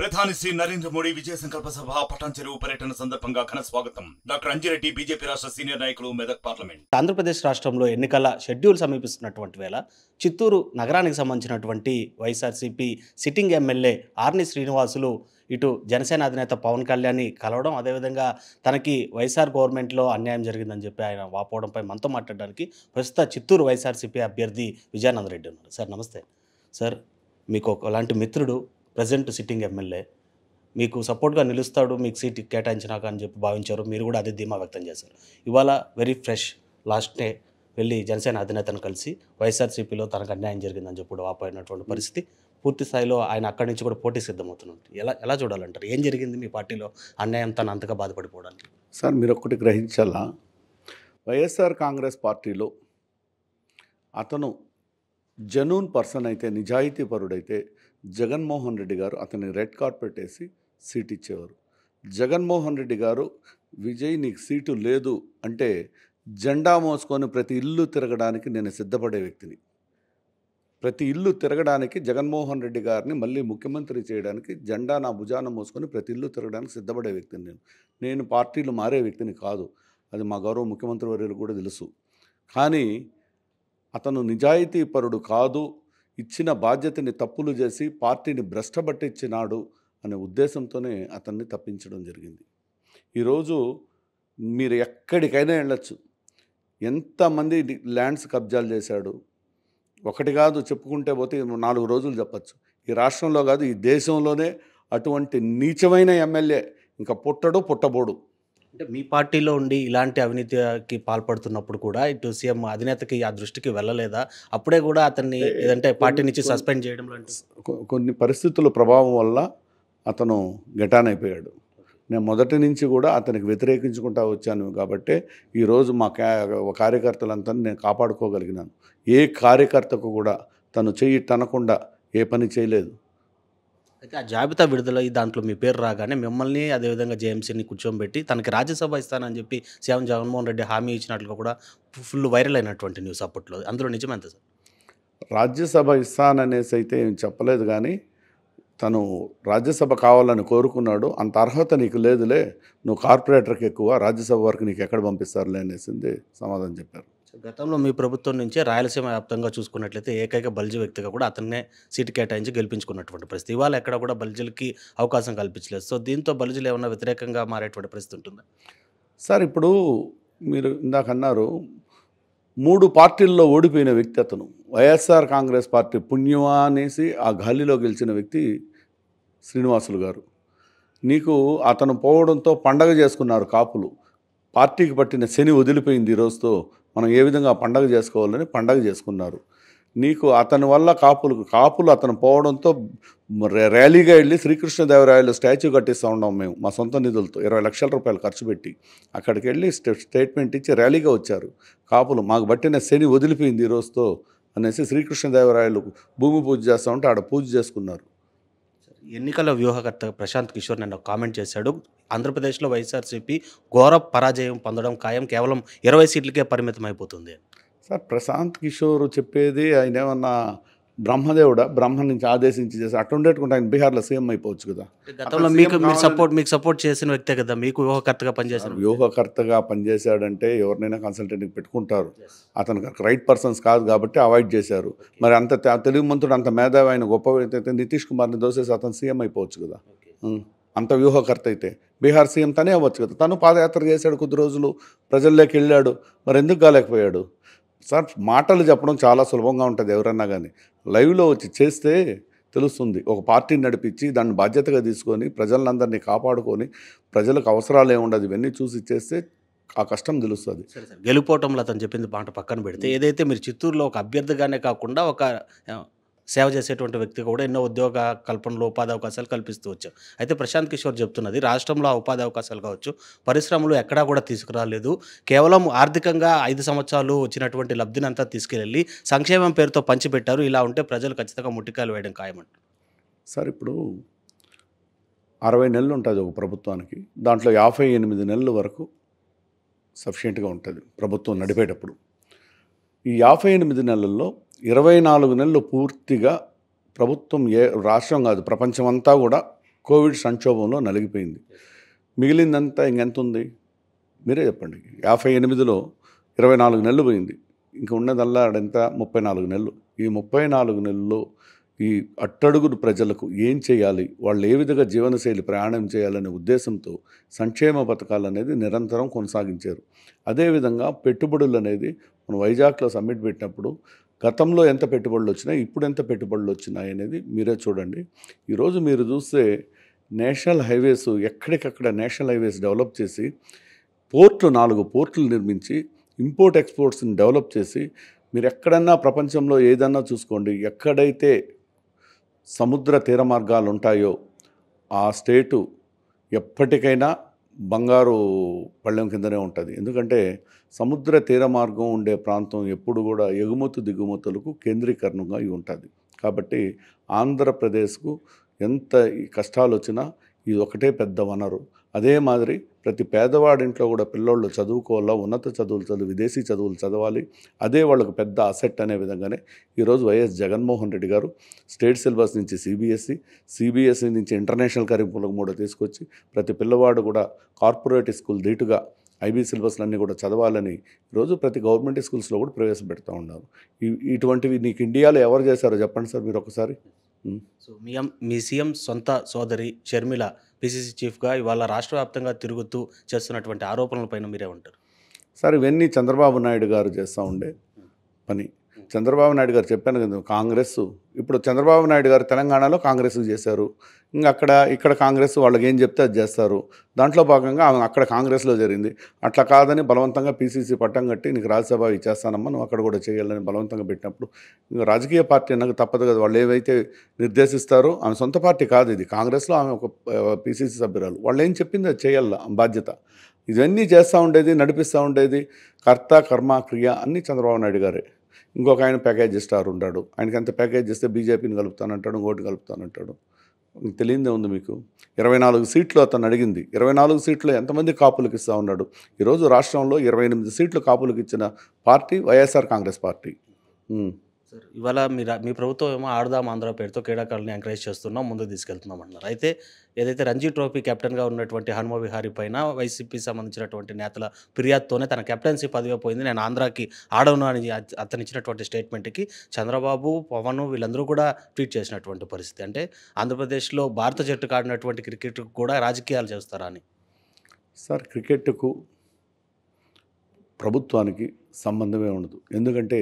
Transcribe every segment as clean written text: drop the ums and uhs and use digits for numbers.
ప్రధాని శ్రీ నరేంద్ర మోడీ విజయ సంకల్ప సభ పటాన్ చెరువు పర్యటన సందర్భంగా ఘన స్వాగతం. డాక్టర్ అంజిరెడ్డి బీజేపీ రాష్ట్ర సీనియర్ నాయకులు, మెదక్ పార్లమెంట్. ఆంధ్రప్రదేశ్ రాష్ట్రంలో ఎన్నికల షెడ్యూల్ సమీపిస్తున్నటువంటి వేళ చిత్తూరు నగరానికి సంబంధించినటువంటి వైఎస్ఆర్సీపీ సిట్టింగ్ ఎమ్మెల్యే ఆర్ని శ్రీనివాసులు ఇటు జనసేన అధినేత పవన్ కళ్యాణ్ని కలవడం, అదేవిధంగా తనకి వైఎస్ఆర్ గవర్నమెంట్లో అన్యాయం జరిగిందని చెప్పి ఆయన వాపోవడంపై మనతో మాట్లాడడానికి ప్రస్తుత చిత్తూరు వైఎస్ఆర్సీపీ అభ్యర్థి విజయానంద రెడ్డి ఉన్నారు. సార్ నమస్తే. సార్, మీకు ఒకలాంటి మిత్రుడు ప్రజెంట్ సిట్టింగ్ ఎమ్మెల్యే మీకు సపోర్ట్గా నిలుస్తాడు, మీకు సీట్ కేటాయించినాక అని చెప్పి భావించారు. మీరు కూడా అదే ధీమా వ్యక్తం చేశారు. ఇవాళ వెరీ ఫ్రెష్ లాస్ట్ డే వెళ్ళి జనసేన అధినేతను కలిసి వైఎస్ఆర్సీపీలో తనకు అన్యాయం జరిగిందని చెప్పి వాపోయినటువంటి పరిస్థితి. పూర్తి స్థాయిలో ఆయన అక్కడి నుంచి కూడా పోటీ సిద్ధమవుతున్నారు. ఎలా చూడాలంటారు? ఏం జరిగింది మీ పార్టీలో అన్యాయం తను అంతగా బాధపడిపోవడానికి? సార్, మీరు ఒక్కటి గ్రహించాలా, వైఎస్ఆర్ కాంగ్రెస్ పార్టీలో అతను జెన్యూన్ పర్సన్ అయితే, నిజాయితీ పరుడైతే జగన్మోహన్ రెడ్డి గారు అతన్ని రెడ్ కార్పెట్ వేసి సీట్ ఇచ్చేవారు. జగన్మోహన్ రెడ్డి గారు విజయ్ నీకు సీటు లేదు అంటే జెండా మోసుకొని ప్రతి ఇల్లు తిరగడానికి నేను సిద్ధపడే వ్యక్తిని. ప్రతి ఇల్లు తిరగడానికి జగన్మోహన్ రెడ్డి గారిని మళ్ళీ ముఖ్యమంత్రి చేయడానికి జెండా నా భుజాన మోసుకొని ప్రతి ఇల్లు తిరగడానికి సిద్ధపడే వ్యక్తిని నేను పార్టీలు మారే వ్యక్తిని కాదు. అది మా గౌరవ ముఖ్యమంత్రి వర్యులు కూడా తెలుసు. కానీ అతను నిజాయితీ పరుడు కాదు, ఇచ్చిన బాధ్యతని తప్పులు చేసి పార్టీని భ్రష్టపట్టించినాడు అనే ఉద్దేశంతోనే అతన్ని తప్పించడం జరిగింది. ఈరోజు మీరు ఎక్కడికైనా వెళ్ళచ్చు, ఎంతమంది ల్యాండ్స్ కబ్జాలు చేశాడు, ఒకటి కాదు చెప్పుకుంటే పోతే 4 రోజులు చెప్పచ్చు. ఈ రాష్ట్రంలో కాదు, ఈ దేశంలోనే అటువంటి నీచమైన ఎమ్మెల్యే ఇంకా పుట్టబోడు. అంటే మీ పార్టీలో ఉండి ఇలాంటి అవినీతికి పాల్పడుతున్నప్పుడు కూడా ఇటు సీఎం అధినేతకి ఆ దృష్టికి వెళ్ళలేదా? అప్పుడే కూడా అతన్ని ఏదంటే పార్టీ నుంచి సస్పెండ్ చేయడం లాంటి కొన్ని పరిస్థితుల ప్రభావం వల్ల అతను గెటాన్ అయిపోయాడు. నేను మొదటి నుంచి కూడా అతనికి వ్యతిరేకించుకుంటూ వచ్చాను కాబట్టి ఈరోజు మా కార్యకర్తలంతా నేను కాపాడుకోగలిగినాను. ఏ కార్యకర్తకు కూడా తను చెయ్యి టనకుండా ఏ పని చేయలేదు. అయితే ఆ జాబితా విడుదల దాంట్లో మీ పేరు రాగానే మిమ్మల్ని అదేవిధంగా జేఎంసీని కూర్చోబెట్టి తనకి రాజ్యసభ ఇస్తానని చెప్పి సీఎం జగన్మోహన్ రెడ్డి హామీ ఇచ్చినట్లుగా కూడా ఫుల్ వైరల్ అయినటువంటి న్యూస్ అప్పట్లో. అందులో నిజమెంత సార్? రాజ్యసభ ఇస్తాననేసి అయితే ఏం చెప్పలేదు, కానీ తను రాజ్యసభ కావాలని కోరుకున్నాడు. అంత అర్హత నీకు లేదులే, నువ్వు కార్పొరేటర్కి ఎక్కువ, రాజ్యసభ వరకు నీకు ఎక్కడ పంపిస్తారులే అనేసింది సమాధానం చెప్పారు. గతంలో మీ ప్రభుత్వం నుంచే రాయలసీమ వ్యాప్తంగా చూసుకున్నట్లయితే ఏకైక బల్జీ వ్యక్తిగా కూడా అతన్నే సీటు కేటాయించి గెలిపించుకున్నటువంటి పరిస్థితి. ఇవాళ ఎక్కడ కూడా బల్జీలకి అవకాశం కల్పించలేదు. సో దీంతో బల్జీలు ఏమన్నా వ్యతిరేకంగా మారేటువంటి పరిస్థితి ఉంటుందా? సార్, ఇప్పుడు మీరు ఇందాక అన్నారు 3 పార్టీల్లో ఓడిపోయిన వ్యక్తి అతను. వైఎస్ఆర్ కాంగ్రెస్ పార్టీ పుణ్యమా అనేసి ఆ గాలిలో గెలిచిన వ్యక్తి శ్రీనివాసులు గారు. నీకు అతను పోవడంతో పండగ చేసుకున్నారు కాపులు. పార్టీకి పట్టిన శని వదిలిపోయింది. ఈరోజుతో మనం ఏ విధంగా పండగ చేసుకోవాలని పండగ చేసుకున్నారు. నీకు అతని వల్ల కాపులు అతను పోవడంతో ర్యాలీగా వెళ్ళి శ్రీకృష్ణదేవరాయలు స్టాచ్యూ కట్టిస్తూ ఉన్నాం మేము మా సొంత నిధులతో 20 లక్షల రూపాయలు ఖర్చు పెట్టి. అక్కడికి వెళ్ళి స్టేట్మెంట్ ఇచ్చి ర్యాలీగా వచ్చారు కాపులు. మాకు పట్టిన శని వదిలిపోయింది ఈరోజుతో అనేసి శ్రీకృష్ణదేవరాయలు భూమి పూజ చేస్తూ ఉంటే ఆడ పూజ చేసుకున్నారు. ఎన్నికల వ్యూహకర్త ప్రశాంత్ కిషోర్ నిన్న కామెంట్ చేశాడు, ఆంధ్రప్రదేశ్లో వైఎస్ఆర్సీపీ ఘోర పరాజయం పొందడం ఖాయం, కేవలం 20 సీట్లకే పరిమితం అయిపోతుంది. సార్, ప్రశాంత్ కిషోర్ చెప్పేది ఆయన ఏమన్నా బ్రహ్మదేవుడా, బ్రహ్మ నుంచి ఆదేశించి చేసి అటుండేట్టుకుంటే ఆయన బీహార్లో సీఎం అయిపోవచ్చు కదా. గతంలో మీకు సపోర్ట్ చేసిన వ్యక్తే కదా, మీకు వ్యూహకర్తగా పనిచేశారు. వ్యూహకర్తగా పనిచేశాడంటే ఎవరినైనా కన్సల్టెంట్కి పెట్టుకుంటారు. అతనికి రైట్ పర్సన్స్ కాదు కాబట్టి అవాయిడ్ చేశారు. మరి అంత తెలుగు మంత్రుడు, అంత మేధావి, ఆయన గొప్ప అయితే నితీష్ కుమార్ని దోసేసి అతను సీఎం అయిపోవచ్చు కదా. అంత వ్యూహకర్త అయితే బీహార్ సీఎం తనే అవ్వచ్చు కదా. తను పాదయాత్ర చేశాడు, కొద్ది రోజులు ప్రజల్లోకి వెళ్ళాడు, మరి ఎందుకు కాలేకపోయాడు? సార్, మాటలు చెప్పడం చాలా సులభంగా ఉంటుంది, ఎవరన్నా కానీ లైవ్లో వచ్చి చేస్తే తెలుస్తుంది. ఒక పార్టీని నడిపించి దాన్ని బాధ్యతగా తీసుకొని ప్రజలందరినీ కాపాడుకొని ప్రజలకు అవసరాలు ఏముండదు ఇవన్నీ చూసి చేస్తే ఆ కష్టం తెలుస్తుంది. గెలుపోవటంలో అతను చెప్పింది మాట పక్కన పెడితే, ఏదైతే మీరు చిత్తూరులో ఒక అభ్యర్థిగానే కాకుండా ఒక సేవ చేసేటువంటి వ్యక్తి కూడా ఎన్నో ఉద్యోగ కల్పనలో ఉపాధి అవకాశాలు కల్పిస్తూ వచ్చారు. అయితే ప్రశాంత్ కిషోర్ చెప్తున్నది, రాష్ట్రంలో ఉపాధి అవకాశాలు కావచ్చు, పరిశ్రమలు ఎక్కడా కూడా తీసుకురాలేదు, కేవలం ఆర్థికంగా 5 సంవత్సరాలు వచ్చినటువంటి లబ్ధిని అంతా తీసుకెళ్ళి సంక్షేమం పేరుతో పంచిపెట్టారు. ఇలా ఉంటే ప్రజలు ఖచ్చితంగా ముట్టికాయలు వేయడం ఖాయమంట. సార్, ఇప్పుడు 60 నెలలు ఉంటుంది ఒక ప్రభుత్వానికి, దాంట్లో 58 నెలల వరకు సఫిషియెంట్గా ఉంటుంది ప్రభుత్వం నడిపేటప్పుడు. ఈ 58 నెలల్లో 24 నెలలు పూర్తిగా ప్రభుత్వం రాష్ట్రం కాదు ప్రపంచమంతా కూడా కోవిడ్ సంక్షోభంలో నలిగిపోయింది. మిగిలిందంతా ఇంకెంత ఉంది మీరే చెప్పండి. 58లో 24 నెలలు పోయింది. ఇంక ఉన్నదల్లా ఎంత 34 నెలలు. ఈ 34 నెలల్లో ఈ అట్టడుగుడు ప్రజలకు ఏం చేయాలి, వాళ్ళు ఏ విధంగా జీవనశైలి ప్రయాణం చేయాలనే ఉద్దేశంతో సంక్షేమ పథకాలు అనేది నిరంతరం కొనసాగించారు. అదేవిధంగా పెట్టుబడులు అనేది మనం వైజాగ్లో సమ్మిట్ పెట్టినప్పుడు గతంలో ఎంత పెట్టుబడులు వచ్చినాయి, ఇప్పుడు ఎంత పెట్టుబడులు వచ్చినాయి అనేది మీరే చూడండి. ఈరోజు మీరు చూస్తే నేషనల్ హైవేస్ ఎక్కడికక్కడ నేషనల్ హైవేస్ డెవలప్ చేసి పోర్ట్లు 4 పోర్ట్లు నిర్మించి ఇంపోర్ట్ ఎక్స్పోర్ట్స్ని డెవలప్ చేసి మీరు ఎక్కడన్నా ప్రపంచంలో ఏదన్నా చూసుకోండి, ఎక్కడైతే సముద్ర తీర మార్గాలు ఉంటాయో ఆ స్టేటు ఎప్పటికైనా బంగారు పళ్ళెం కిందనే ఉంటుంది. ఎందుకంటే సముద్ర తీర మార్గం ఉండే ప్రాంతం ఎప్పుడు కూడా ఎగుమతి దిగుమతులకు కేంద్రీకరణంగా అయి ఉంటుంది. కాబట్టి ఆంధ్రప్రదేశ్కు ఎంత కష్టాలు వచ్చినా ఇది ఒకటే పెద్ద వనరు. అదే మాదిరి ప్రతి పేదవాడింట్లో కూడా పిల్లోళ్ళు చదువుకోవాలా, ఉన్నత చదువులు విదేశీ చదువులు చదవాలి, అదే వాళ్ళకు పెద్ద అసెట్ అనే విధంగానే ఈరోజు వైఎస్ జగన్మోహన్ రెడ్డి గారు స్టేట్ సిలబస్ నుంచి సిబిఎస్ఈ నుంచి ఇంటర్నేషనల్ కరికులం కూడా తీసుకొచ్చి ప్రతి పిల్లవాడు కూడా కార్పొరేట్ స్కూల్ ధీటుగా ఐబీ సిలబస్లన్నీ కూడా చదవాలని ఈరోజు ప్రతి గవర్నమెంట్ స్కూల్స్లో కూడా ప్రవేశపెడతా ఉన్నారు. ఇటువంటివి నీకు ఇండియాలో ఎవరు చేశారో చెప్పండి సార్ మీరు ఒకసారి. సో మీ సీఎం సొంత సోదరి షర్మిల పిసిసి చీఫ్గా ఇవాళ రాష్ట్ర వ్యాప్తంగా తిరుగుతూ చేస్తున్నటువంటి ఆరోపణలపైన మీరేమంటారు? సార్ ఇవన్నీ చంద్రబాబు నాయుడు గారు చేస్తూ ఉండే పని. చంద్రబాబు నాయుడు గారు చెప్పాను కదా, కాంగ్రెస్ ఇప్పుడు చంద్రబాబు నాయుడు గారు తెలంగాణలో కాంగ్రెస్ చేశారు, ఇంకా ఇక్కడ కాంగ్రెస్ వాళ్ళకి ఏం చెప్తే అది చేస్తారు. దాంట్లో భాగంగా అక్కడ కాంగ్రెస్లో జరిగింది. అట్లా కాదని బలవంతంగా పీసీసీ పట్టం కట్టి నీకు రాజ్యసభ ఇచ్చేస్తానమ్మా, నువ్వు అక్కడ కూడా చేయాలని బలవంతంగా పెట్టినప్పుడు ఇంకా రాజకీయ పార్టీ అన్నది తప్పదు కదా, వాళ్ళు ఏవైతే నిర్దేశిస్తారో ఆమె సొంత పార్టీ కాదు ఇది, కాంగ్రెస్లో ఆమె ఒక పీసీసీ సభ్యురాలు, వాళ్ళు ఏం చెప్పింది అది చేయాల బాధ్యత. ఇవన్నీ చేస్తూ ఉండేది, నడిపిస్తూ ఉండేది, కర్త కర్మ క్రియ అన్నీ చంద్రబాబు నాయుడు గారే. ఇంకొక ఆయన ప్యాకేజ్ స్టార్ ఉంటాడు, ఆయనకి ఎంత ప్యాకేజ్ ఇస్తే బీజేపీని కలుపుతానంటాడు, ఇంకోటి కలుపుతానంటాడు. తెలియదే ఉంది మీకు. 24 సీట్లు అతను అడిగింది, 24 సీట్లు ఎంతమంది కాపులకు ఇస్తూ ఉన్నాడు. ఈరోజు రాష్ట్రంలో 28 సీట్లు కాపులకు ఇచ్చిన party YSR Congress party. Sir ఇవాళ మీ ప్రభుత్వం ఏమో ఆడదాం ఆంధ్ర పేరుతో క్రీడాకారులను ఎంకరేజ్ చేస్తున్నాం, ముందుకు తీసుకెళ్తున్నాం అంటున్నారు. అయితే ఏదైతే రంజీ ట్రోఫీ కెప్టెన్గా ఉన్నటువంటి హనుమ విహారీ పైన వైసీపీ సంబంధించినటువంటి నేతల ఫిర్యాదుతోనే తన కెప్టెన్సీ పదవి పోయింది, నేను ఆంధ్రాకి ఆడను అని అతను ఇచ్చినటువంటి స్టేట్మెంట్కి చంద్రబాబు, పవన్ వీళ్ళందరూ కూడా ట్వీట్ చేసినటువంటి పరిస్థితి. అంటే ఆంధ్రప్రదేశ్లో భారత జట్టుకు ఆడినటువంటి క్రికెట్ కూడా రాజకీయాలు చేస్తారా అని. సార్ క్రికెట్కు ప్రభుత్వానికి సంబంధమే ఉండదు. ఎందుకంటే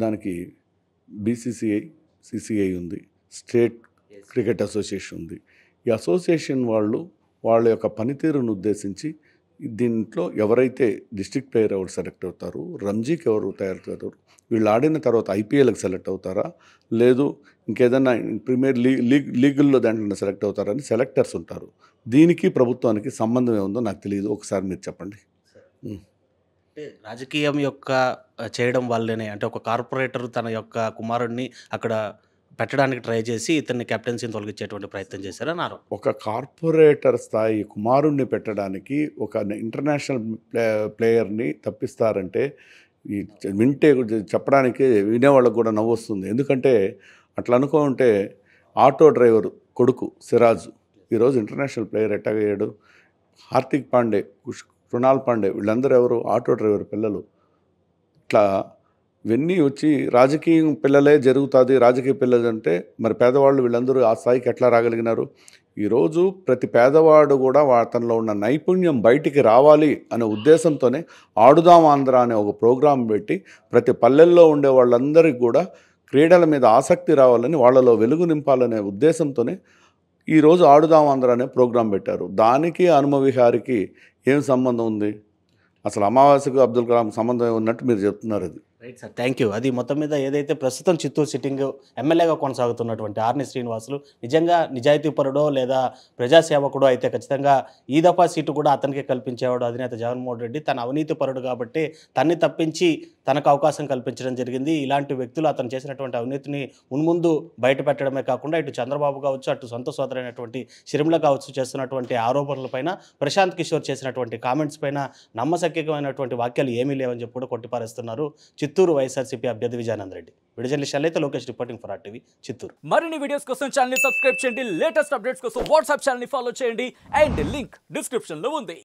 దానికి బీసీసీఐ, సిసిఐ ఉంది, స్టేట్ క్రికెట్ అసోసియేషన్ ఉంది. ఈ అసోసియేషన్ వాళ్ళ యొక్క పనితీరును ఉద్దేశించి దీంట్లో ఎవరైతే డిస్ట్రిక్ట్ ప్లేయర్ ఎవరు సెలెక్ట్ అవుతారు, రంజీకి ఎవరు తయారవుతారు, వీళ్ళు ఆడిన తర్వాత ఐపీఎల్కి సెలెక్ట్ అవుతారా, లేదు ఇంకేదన్నా ప్రీమియర్ లీగుల్లో దాంట్లో సెలెక్ట్ అవుతారని సెలెక్టర్స్ ఉంటారు. దీనికి ప్రభుత్వానికి సంబంధం ఏముందో నాకు తెలియదు, ఒకసారి మీరు చెప్పండి. అంటే రాజకీయం యొక్క చేయడం వల్లనే, అంటే ఒక కార్పొరేటర్ తన యొక్క కుమారుడిని అక్కడ పెట్టడానికి ట్రై చేసి ఇతన్ని కెప్టెన్సీని తొలగించేటువంటి ప్రయత్నం చేశారని అన్నారు. ఒక కార్పొరేటర్ స్థాయి కుమారుణ్ణి పెట్టడానికి ఒక ఇంటర్నేషనల్ ప్లేయర్ని తప్పిస్తారంటే ఈ వింటే చెప్పడానికి వినేవాళ్ళకు కూడా నవ్వు వస్తుంది. ఎందుకంటే అట్లా అనుకుంటే ఆటో డ్రైవర్ కొడుకు సిరాజు ఈరోజు ఇంటర్నేషనల్ ప్లేయర్ ఎట్టగయ్యాడు. హార్దిక్ పాండే, కృణాల్ పాండే వీళ్ళందరూ ఎవరు ఆటో డ్రైవర్ పిల్లలు. ఇట్లా ఇవన్నీ వచ్చి రాజకీయం పిల్లలే జరుగుతుంది, రాజకీయ పిల్లలు అంటే మరి పేదవాళ్ళు వీళ్ళందరూ ఆ స్థాయికి ఎట్లా రాగలిగినారు. ఈరోజు ప్రతి పేదవాడు కూడా అతనిలో ఉన్న నైపుణ్యం బయటికి రావాలి అనే ఉద్దేశంతోనే ఆడుదాం ఆంధ్ర అనే ఒక ప్రోగ్రాం పెట్టి ప్రతి పల్లెల్లో ఉండే వాళ్ళందరికీ కూడా క్రీడల మీద ఆసక్తి రావాలని, వాళ్ళలో వెలుగు నింపాలనే ఉద్దేశంతోనే ఈరోజు ఆడుదాం ఆంధ్ర అనే ప్రోగ్రాం పెట్టారు. దానికి హనుమ విహారికి ఏం సంబంధం ఉంది? అసలు అమావాస్యకు అబ్దుల్ కలాం సంబంధం ఉన్నట్టు మీరు చెప్తున్నారు. అది రైట్ సార్, థ్యాంక్ యూ. అది మొత్తం మీద ఏదైతే ప్రస్తుతం చిత్తూరు సిట్టింగ్ ఎమ్మెల్యేగా కొనసాగుతున్నటువంటి ఆర్ని శ్రీనివాసులు నిజంగా నిజాయితీపరుడో లేదా ప్రజాసేవకుడో అయితే ఖచ్చితంగా ఈ దఫా సీటు కూడా అతనికే కల్పించేవాడు అధినేత జగన్మోహన్ రెడ్డి. తన అవినీతి పరుడు కాబట్టి తన్ని తప్పించి తనకు అవకాశం కల్పించడం జరిగింది. ఇలాంటి వ్యక్తులు అతను చేసినటువంటి అవినీతిని మున్ముందు బయట పెట్టడమే కాకుండా ఇటు చంద్రబాబు కావచ్చు, అటు సొంత సోదరైనటువంటి షర్మిల కావచ్చు చేస్తున్నటువంటి ఆరోపణలపైన, ప్రశాంత్ కిషోర్ చేసినటువంటి కామెంట్స్ పైన నమ్మశక్యమైనటువంటి వాక్యాలు ఏమీ లేవని చెప్పి కూడా కొట్టిపారేస్తున్నారు చిత్తూరు వైఎస్ఆర్సీపీ అభ్యర్థి విజయానంద్ రెడ్డి. వీడియో జర్నలిస్ట్ అయితే Lokesh reporting for RTV Chittoor. మరిన్ని వీడియోస్ కోసం ఛానల్ ని సబ్స్క్రైబ్ చేయండి, లేటెస్ట్ అప్డేట్స్ కోసం వాట్సాప్ ఛానల్ ని ఫాలో చేయండి అండ్ లింక్ డిస్క్రిప్షన్ లో ఉంది.